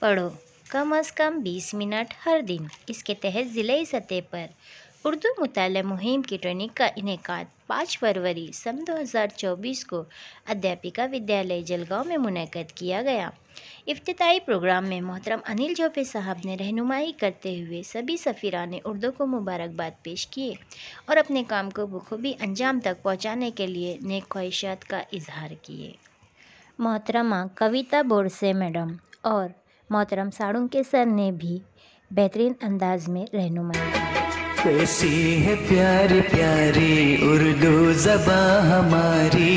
पढ़ो कम अज़ कम 20 मिनट हर दिन। इसके तहत ज़िले सतह पर उर्दू मुताला मुहिम की ट्रेनिंग का इनेकाद 5 फरवरी सन 2024 को अध्यापिका विद्यालय जलगांव में मुनक़्क़द किया गया। इफ्तिताई प्रोग्राम में मोहतरम अनिल जोफे साहब ने रहनुमाई करते हुए सभी सफ़ीराने उर्दू को मुबारकबाद पेश किए और अपने काम को बखूबी अंजाम तक पहुँचाने के लिए नेक ख्वाहिशात का इजहार किए। मोहतरमा कविता बोरसे मैडम और मोहतरम साळुंके सर ने भी बेहतरीन अंदाज में रहनुमाई की। कैसी है प्यारी प्यारी उर्दू ज़बां हमारी,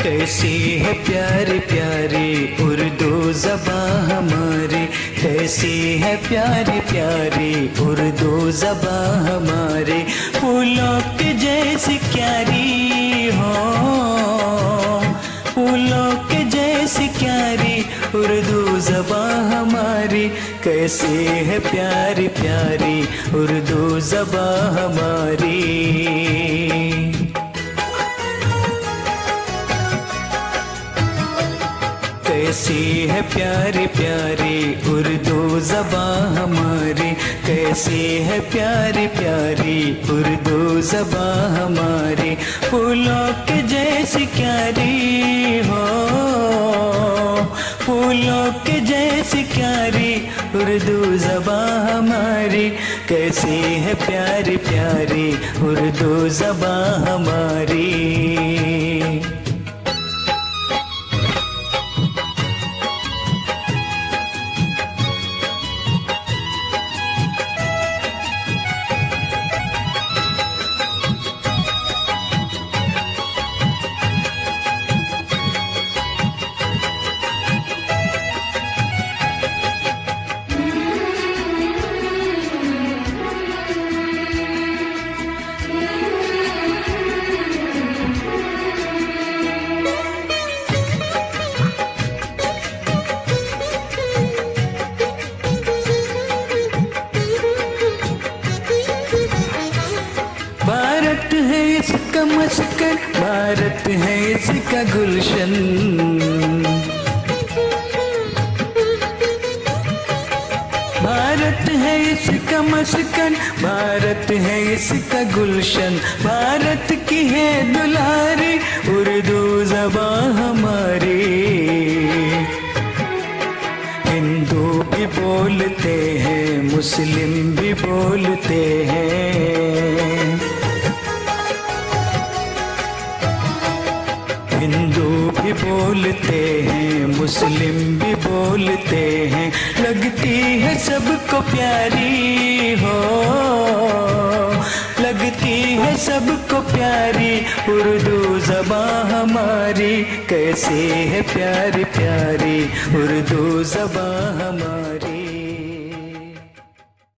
कैसी है प्यारी प्यारी उर्दू ज़बां हमारी, कैसी है प्यारी प्यारी उर्दू ज़बां हमारी। फूलों के जैसी क्यारी हो, फूलों के जैसी क्यारी उर्दू ज़बां हमारी, कैसी है प्यारी प्यारी उर्दू ज़बां हमारी। कैसी है प्यारी प्यारी उर्दू ज़बां हमारी, कैसी है प्यारी प्यारी उर्दू ज़बां हमारी। फूलों के जैसी क्यारी हो, फूलों के जैसी क्यारी उर्दू ज़बां हमारी, कैसी है प्यारी प्यारी उर्दू ज़बां हमारी। भारत है इसका मस्कन, भारत है इसका गुलशन, भारत है इसका मस्कन, भारत है इसका गुलशन। भारत की है दुलारी उर्दू ज़बां हमारी, हिंदू भी बोलते हैं मुस्लिम भी बोलते हैं, हिंदू भी बोलते हैं मुस्लिम भी बोलते हैं। लगती है सबको प्यारी हो, लगती है सबको प्यारी उर्दू ज़बां हमारी, कैसी है प्यारी प्यारी उर्दू ज़बां हमारी।